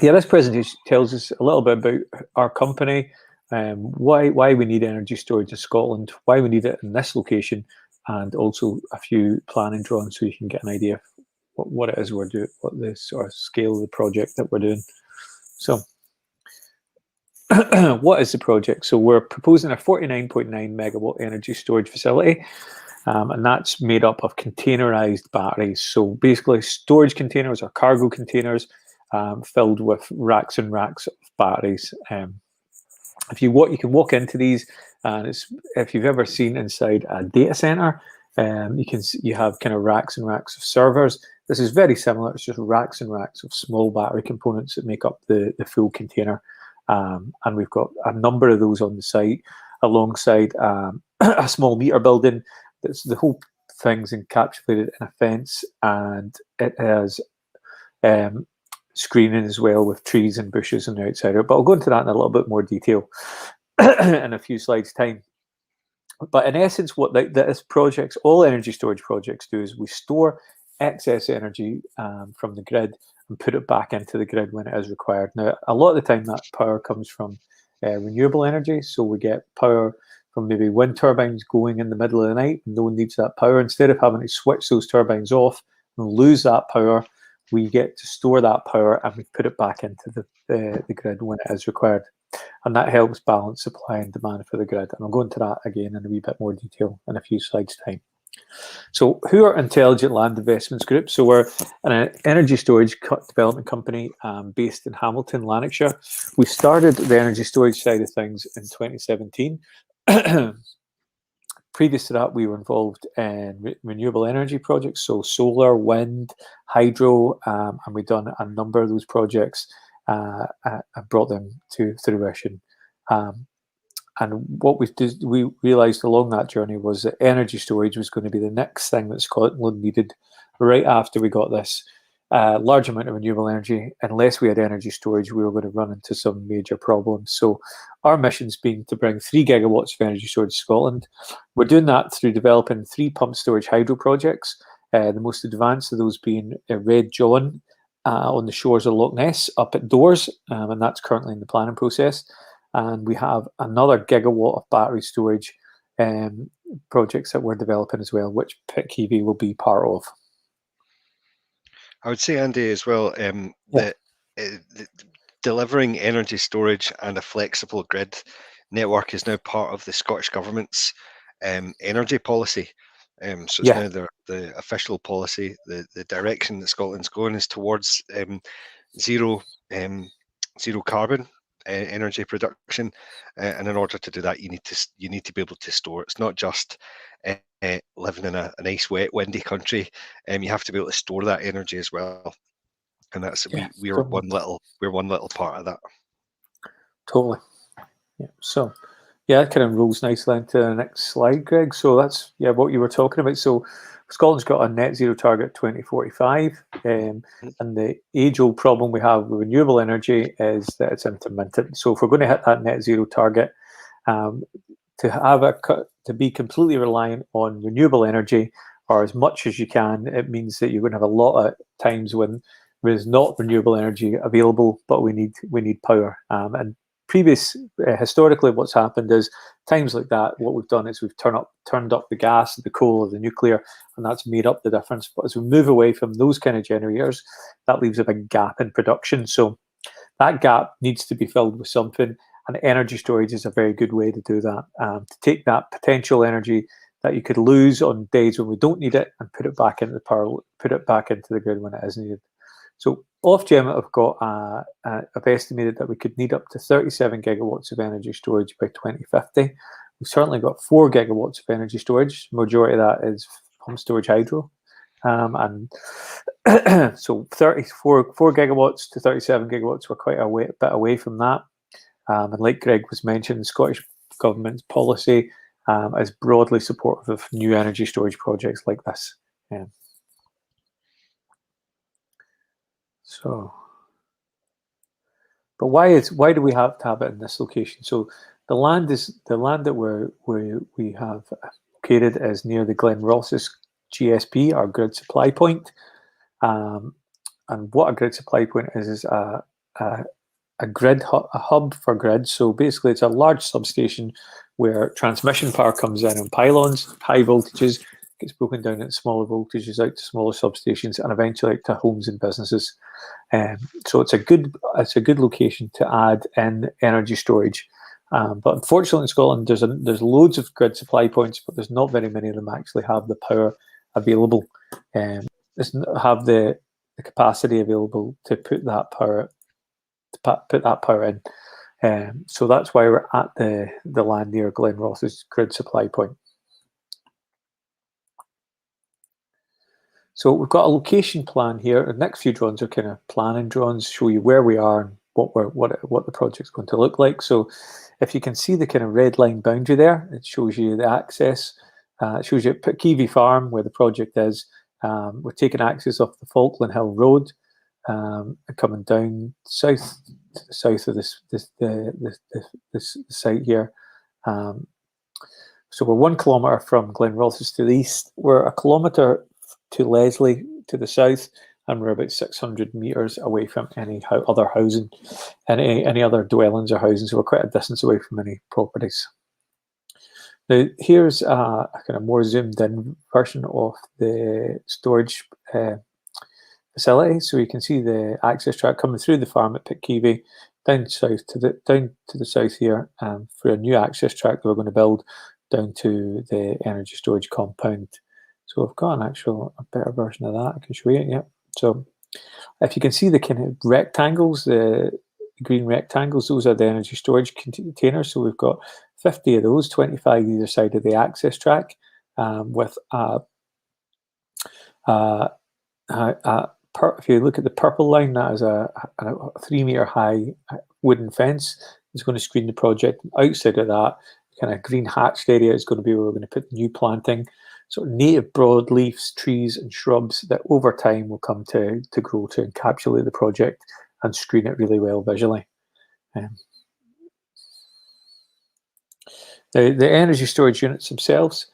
yeah, this presentation tells us a little bit about our company, why we need energy storage in Scotland, why we need it in this location, and also a few planning drawings so you can get an idea of what it is we're doing, what the sort of scale of the project that we're doing. So what is the project? So we're proposing a 49.9 megawatt energy storage facility, and that's made up of containerized batteries. So basically storage containers or cargo containers filled with racks and racks of batteries. You can walk into these, and if you've ever seen inside a data center, you have kind of racks and racks of servers. This is very similar. It's just racks and racks of small battery components that make up the full container. And we've got a number of those on the site alongside a small meter building. The whole thing's encapsulated in a fence, and it has screening as well with trees and bushes on the outside. But I'll go into that in a little bit more detail in a few slides' time. But in essence, what this projects, all energy storage projects do is we store excess energy from the grid and put it back into the grid when it is required. Now, a lot of the time that power comes from renewable energy. So we get power from maybe wind turbines going in the middle of the night and no one needs that power. Instead of having to switch those turbines off and lose that power, we get to store that power and we put it back into the grid when it is required. And that helps balance supply and demand for the grid. And I'll go into that again in a wee bit more detail in a few slides' time. So who are Intelligent Land Investments Group? So we're an energy storage development company based in Hamilton, Lanarkshire. We started the energy storage side of things in 2017. Previous to that, we were involved in renewable energy projects, so solar, wind, hydro, and we've done a number of those projects and brought them to fruition. And what we realised along that journey was that energy storage was going to be the next thing that Scotland needed right after we got this large amount of renewable energy. Unless we had energy storage, we were going to run into some major problems. So our mission's been to bring 3 gigawatts of energy storage to Scotland. We're doing that through developing 3 pump storage hydro projects, the most advanced of those being Red John on the shores of Loch Ness up at Doors, and that's currently in the planning process. And we have another gigawatt of battery storage projects that we're developing as well, which Pitkevy will be part of. I would say, Andy, as well, that delivering energy storage and a flexible grid network is now part of the Scottish Government's energy policy. So it's now the official policy. The direction that Scotland's going is towards zero carbon energy production, and in order to do that, you need to be able to store. It's not just living in a nice, wet, windy country. You have to be able to store that energy as well, and that's we're one little part of that. Totally. Yeah. So, that kind of rolls nicely into the next slide, Greg. So that's what you were talking about. So Scotland's got a net zero target 2045, and the age-old problem we have with renewable energy is that it's intermittent. So if we're going to hit that net zero target, to be completely reliant on renewable energy, or as much as you can, it means that you're going to have a lot of times when there's not renewable energy available, but we need power. And historically, what's happened is times like that, what we've done is we've turned up the gas, the coal, or the nuclear, and that's made up the difference. But as we move away from those kind of generators, that leaves a big gap in production. So that gap needs to be filled with something, and energy storage is a very good way to do that. To take that potential energy that you could lose on days when we don't need it and put it back into the power, put it back into the grid when it is needed. So Ofgem have estimated that we could need up to 37 gigawatts of energy storage by 2050. We've certainly got 4 gigawatts of energy storage. Majority of that is pumped storage hydro. And so 4 gigawatts to 37 gigawatts, we're quite a bit away from that. And like Greg was mentioning, the Scottish Government's policy is broadly supportive of new energy storage projects like this. But why do we have to have it in this location? So the land that we have located is near the Glen Rosses GSP, our grid supply point. And what a grid supply point is a hub for grids. So basically, it's a large substation where transmission power comes in on pylons, high voltages, gets broken down into smaller voltages out to smaller substations, and eventually out to homes and businesses. So it's a good location to add in energy storage. But unfortunately, in Scotland, there's loads of grid supply points, but there's not very many of them actually have the power available, have the capacity available to put that power in. So that's why we're at the land near Glen Ross's grid supply point. So we've got a location plan here. The next few drawings are kind of planning drawings, show you where we are and what the project's going to look like. So if you can see the kind of red line boundary there, it shows you the access. It shows you at Pitkevy Farm where the project is. We're taking access off the Falkland Hill Road and coming down south to the south of this site here. So we're 1 kilometre from Glen Rosses to the east. We're 1 kilometre to Leslie to the south, and we're about 600 metres away from any other housing, any other dwellings or housing. So we're quite a distance away from any properties. Now here's a kind of more zoomed in version of the storage facility. So you can see the access track coming through the farm at Pitkevy, down to the south here, for a new access track that we're going to build down to the energy storage compound. So I've got a better version of that. I can show you. Yeah. So if you can see the kind of rectangles, the green rectangles, those are the energy storage containers. So we've got 50 of those, 25 either side of the access track, with if you look at the purple line, that is a 3 metre high wooden fence. It's going to screen the project. Outside of that, kind of green hatched area is going to be where we're going to put new planting. So native broadleafs, trees and shrubs that over time will come to grow to encapsulate the project and screen it really well visually. The energy storage units themselves,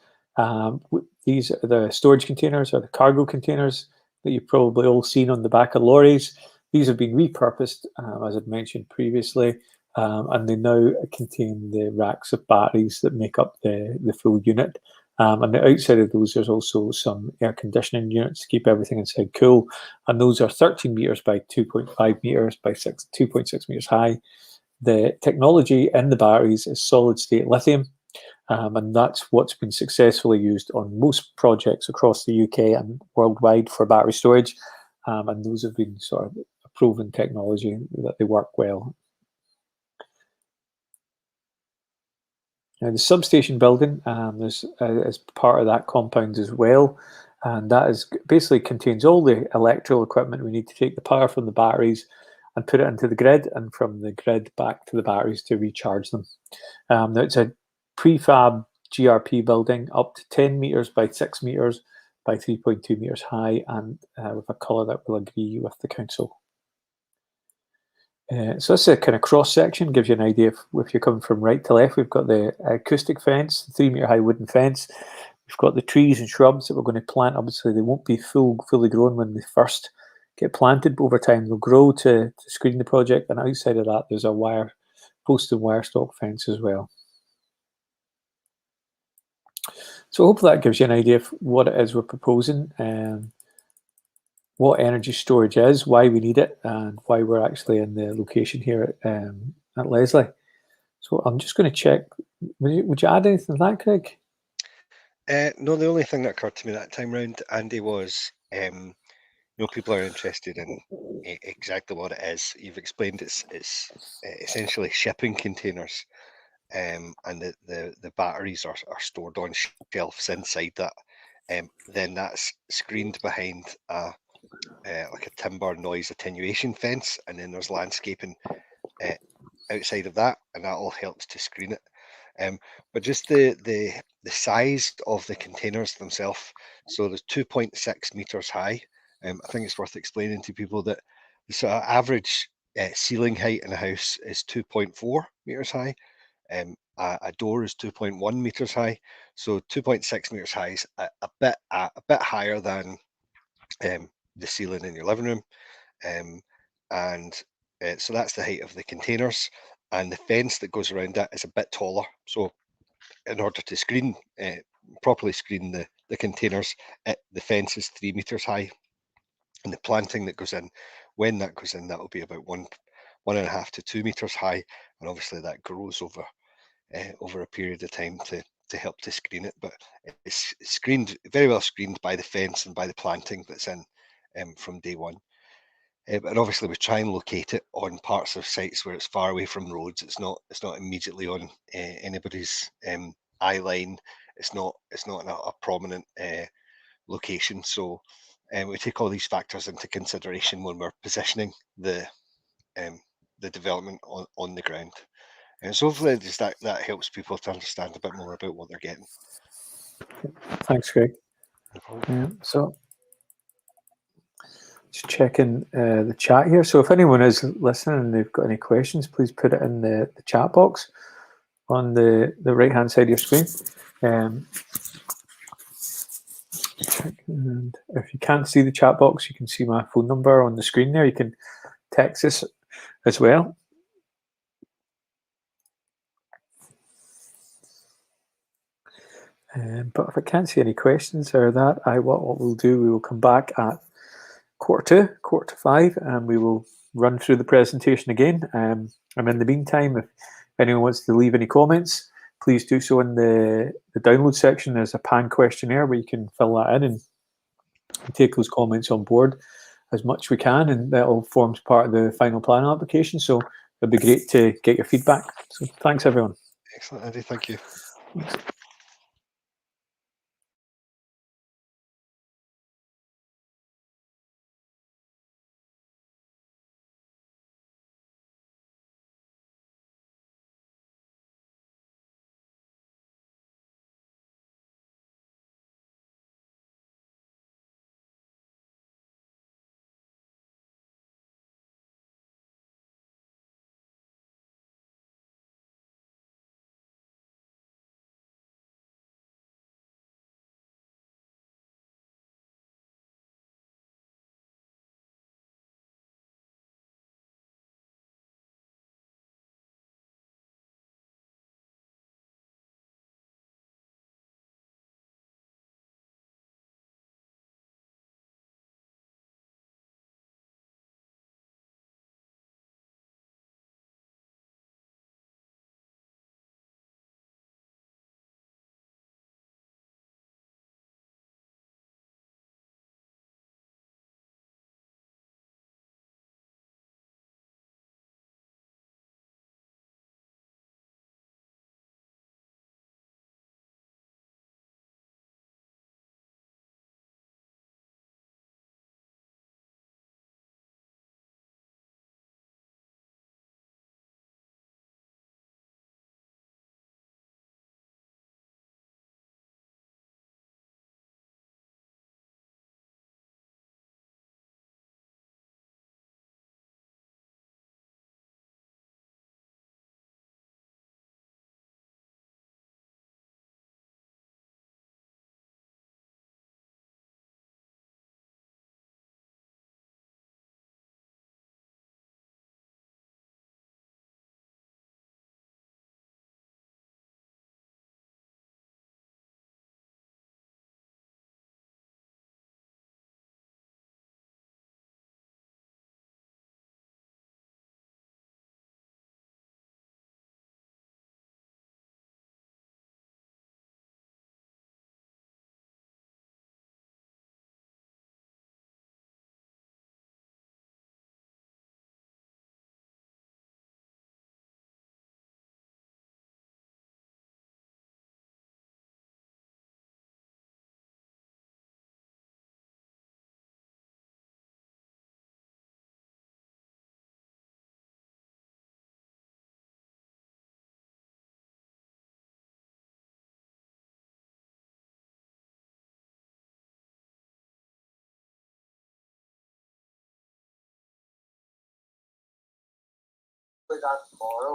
these are the storage containers or the cargo containers that you've probably all seen on the back of lorries. These have been repurposed, as I've mentioned previously, and they now contain the racks of batteries that make up the full unit. And the outside of those, there's also some air conditioning units to keep everything inside cool. And those are 13 meters by 2.5 meters by 2.6 meters high. The technology in the batteries is solid state lithium. And that's what's been successfully used on most projects across the UK and worldwide for battery storage. And those have been sort of a proven technology that they work well. Now, the substation building is part of that compound as well, and that is basically contains all the electrical equipment we need to take the power from the batteries and put it into the grid, and from the grid back to the batteries to recharge them. Now, it's a prefab GRP building up to 10 meters by 6 meters by 3.2 meters high, and with a colour that will agree with the council. So this is a kind of cross section, gives you an idea if you're coming from right to left. We've got the acoustic fence, the 3 meter high wooden fence. We've got the trees and shrubs that we're going to plant. Obviously, they won't be fully grown when they first get planted, but over time they'll grow to screen the project. And outside of that, there's a post and wire stock fence as well. So hopefully that gives you an idea of what it is we're proposing, what energy storage is, why we need it, and why we're actually in the location here at Leslie. So I'm just going to check. Would you add anything to that, Craig? No, the only thing that occurred to me that time round, Andy, was people are interested in exactly what it is. You've explained it's essentially shipping containers, and the batteries are stored on shelves inside that. Then that's screened behind like a timber noise attenuation fence, and then there's landscaping outside of that, and that all helps to screen it. But just the size of the containers themselves, so there's 2.6 meters high. I think it's worth explaining to people that the sort of average ceiling height in a house is 2.4 meters high. A door is 2.1 meters high, so 2.6 meters high is a bit higher than the ceiling in your living room, and so that's the height of the containers, and the fence that goes around that is a bit taller. So in order to properly screen the containers, the fence is 3 meters high, and the planting that goes in, when that goes in, that will be about 1.5 to 2 meters high, and obviously that grows over a period of time to help to screen it. But it's very well screened by the fence and by the planting that's in from day one. And obviously we try and locate it on parts of sites where it's far away from roads. It's not immediately on anybody's eye line. It's not in a prominent location. So we take all these factors into consideration when we're positioning the development on the ground. And so hopefully just that helps people to understand a bit more about what they're getting. Thanks, Craig. No problem. So just checking the chat here. So if anyone is listening and they've got any questions, please put it in the chat box on the right hand side of your screen. And if you can't see the chat box, you can see my phone number on the screen there. You can text us as well. But if I can't see any questions or that, what we'll do, we will come back at 4:45, and we will run through the presentation again. And in the meantime, if anyone wants to leave any comments, please do so in the download section. There's a pan questionnaire where you can fill that in and take those comments on board as much as we can, and that all forms part of the final plan application. So it'd be great to get your feedback. So thanks, everyone. Excellent, Andy. Thank you. Thanks.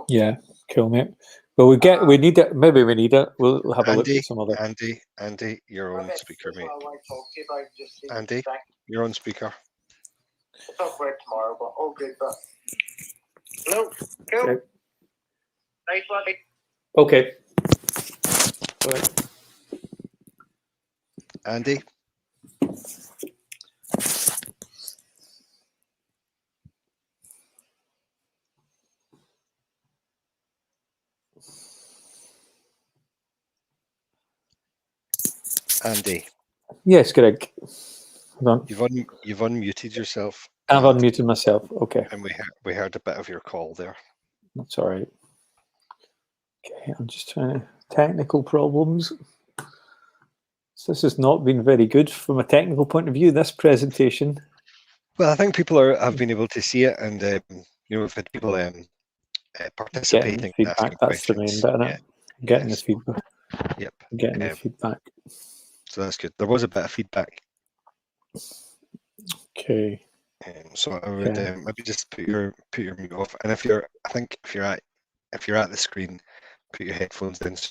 Yeah, cool, mate. Well, we need it. Maybe we need it. We'll have a look at some other. Andy, you're on speaker, mate. Andy, you're on speaker. We'll talk about it tomorrow, but all good. But hello, cool. Okay. Nice one. Okay. Right. Andy. Andy. Yes, Greg. Hold on. You've unmuted yourself. I've unmuted myself. Okay. And we heard a bit of your call there. That's all right. Okay, I'm just trying to technical problems. So this has not been very good from a technical point of view, this presentation. Well, I think people have been able to see it, and we've had people participating. Getting feedback. That's the main bit, isn't it? Getting the feedback. Yep. Getting the feedback. So that's good. There was a bit of feedback. Okay. So I would maybe just put your mute off, and if you're at the screen, put your headphones in so